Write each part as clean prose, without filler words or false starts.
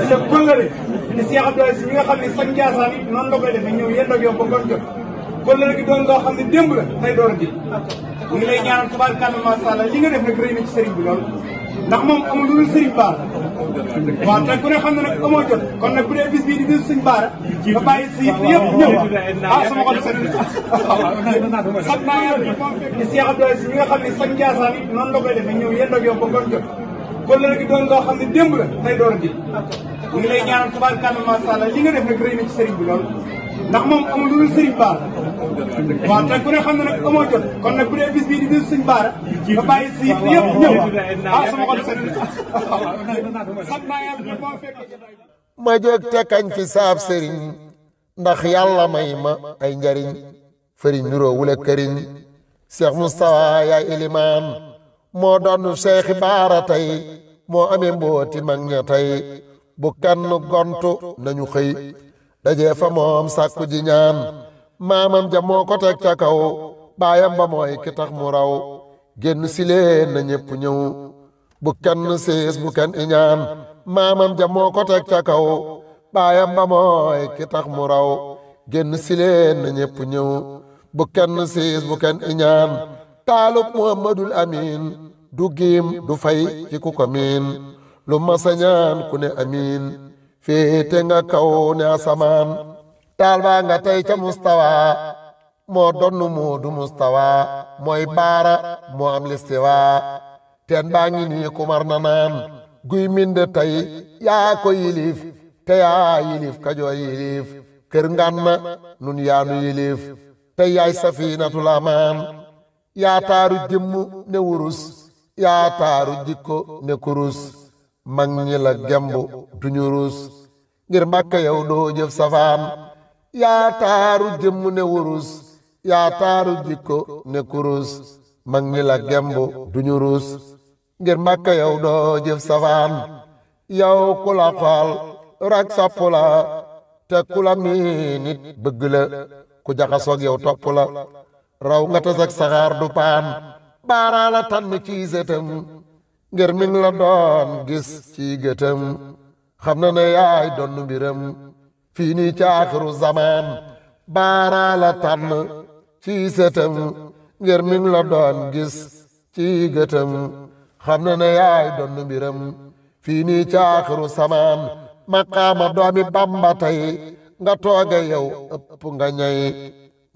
te kóllëre ni Cheikh Abdoulaye Sy mi nga xam ne sax Ndiassane it noonu la koy defee ñëw yéen ak yow ba ngoon jot kóllëre gi doon loo xam ne démb la tey door a ji ñu ngi lay ñaanal tubaarkàlla macha allah li nga def nag rëy na ci sëriñ bi lool ndax moom amul lu dul sëriñ Baara waaw te ku ne xam ne nag amoo jot kon nag bu dee bis bii di bisu sëriñ Baara nga bàyyi si yëpp ñëw sama xol sëriñ sant naa yàlla ni Cheikh Abdoulaye Sy mi nga xam ne sax Ndiassane it noonu la koy defee ñëw yéen ak yow ba ngoon jot kóllëre gi doon loo xam ne démb la tey door a ji ñu ngi lay ñaanal tubaarkàlla macha allah li nga def nag rëy na ci sëriñ bi lool ndax moom amul lu dul sëriñ Baara waaw te ku ne xam ne nag amoo jot kon nag bu dee bis bii di bisu sëriñ Baara nga bàyyi si yëpp ñëw sama xol sëriñ sant naa yàlla boo fekkee ma jóg te kañ fi saab sëriñ ndax yàlla may ma ay njariñ fëriñ nuroo wula këriñ Cheikh Moustapha yaay ilimaan moo doon Cheikh Baara tey moo amee mbooti mag ña tey bu kenn gontu nañu xëy dajee fa moom sàkku ji ñaan maamam ja moo ko teg ca kaw baayam ba mooy ki tax mu raw génn si leen na ñépp ñëw bu kenn siis bu kenn iñaan maamam ja moo ko teg ca kaw baayam ba mooy ki tax mu raw génn si leen na ñépp ñëw bu kenn siis bu kenn iñaan taalub Muhammadul Amin du giim du fay ci ku ko miin lu masañaan ku ne amiin féete nga kaw ne asamaan taal baa nga tey ca mustawa moo donnu Moodu mustawa mooy Baara moo am listiwa teen baa ngi nii kumar na naan guy minde tey yaa ko yilif te yaa yilif kajoo yilif kër nganna nun yaanu yilif te yaay safinatul amaan yaa taaru jëmmu ne wurus yaa taaru jikko ne kurus mag ñi la gembu duñu rus ngir Mbàkke yow doo jëf safaan yaa taaru jëmmu ne wurus yaa taaru jikko ne kurus mag ñi la gembu duñu rus ngir Mbàkke yow doo jëf safaan yow ku la xool rak sopp la te ku la mii nit bëgg la ku jaxasoog yow topp la raw nga tasak saxaar du paan Baara la tànn ci sëtam ngir mi ngi la doon gis ci gëtam xam na ne yaay doon mbiram fii nii ci aaxiru zamaan Baara la tànn ci sëtam ngir mi ngi la doon gis ci gëtam xam na ne yaay doon mbiram fii nii ci aaxiru zamaan maqaama doomi Bamba tey nga tooge yow ëpp nga ñay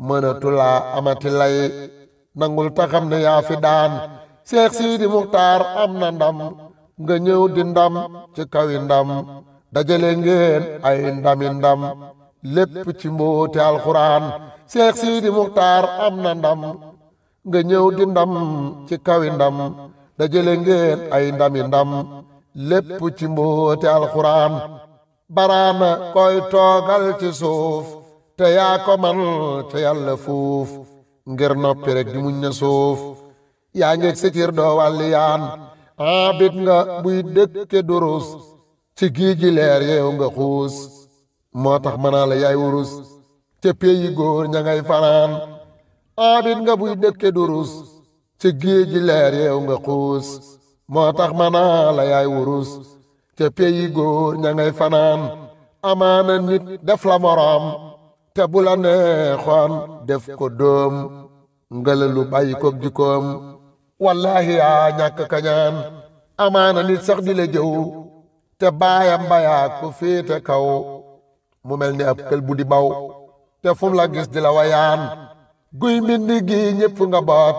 mënatulaa amati lay nangul taxam ne yaa fi daan Seex Sidi Muxtaar am na ndam nga ñëw di ndam ci kawi ndam dajale ngeen ay ndami ndam lépp ci mbóoti alxuraan Seex Sidi Muxtaar am na ndam nga ñëw di ndam ci kawi ndam dajale ngeen ay ndami ndam lépp ci mbóoti alxuraan baraana koy toogal ci suuf te yaa ko man te yàlla fuuf ngir noppi rek di muñ na suuf yaa ngeeg sitir doo wàlli yaan abit nga buy dëkke durus ci gii ji leer yeew nga xuus moo tax manaa la yaay wurus ca péyi góor ña ngay fanaan abit nga buy dëkke durus ci gii ji leer yeew nga xuus moo tax manaa la yaay wurus ca péyi góor ña ngay fanaan amaana nit def la moroom te bu la neexoon def ko doom ngelalu bàyyi koog jikkoom wallahi yaa ñàkk kañaan amaana nit sax di la jëw te baayam bayaa ko féete kaw mu mel ni ab kël bu di baw te fum la gis di la wayaan guy mbindi gi ñépp nga boot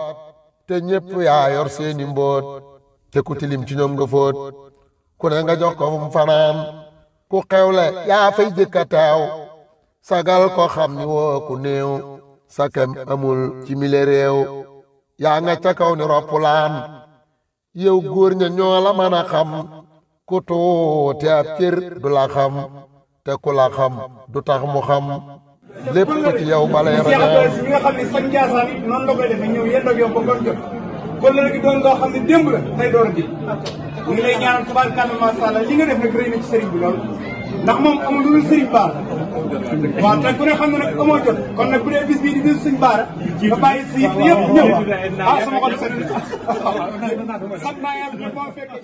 te ñépp yaa yor seeni mbóot te ku tilim ci ñoom nga fóot ku ne nga jox ko fum fanaan ku xewle yaa fay jëkka teew sagal ko xam ni woo ku néew sa kem amul ci mile réew yaa nga ca kaw ni roppulaan yow góor ña ñoo la mën a xam ku tuuti ab cër du la xam te ku la xam du tax mu xam lépp ci yow balay rañaan mi nga xam ne sax Ndiassane it noonu la koy defee ñëw yéen ak yow ba ngoon jot kóllëre gi doon loo xam ne démb la tey door a ji ñu ngi lay ñaanal tubaarkàlla macha allah li nga def nag rëy na ci sëriñ bi lool ndax moom amul lu dul sëriñ Baara waaw te ku ne xam ne nag amoo jot kon nag bu dee bis bii di bisu sëriñ Baara nga bàyyi si yëpp ñëw sama xol sëriñ sant naa yàlla boo fekkee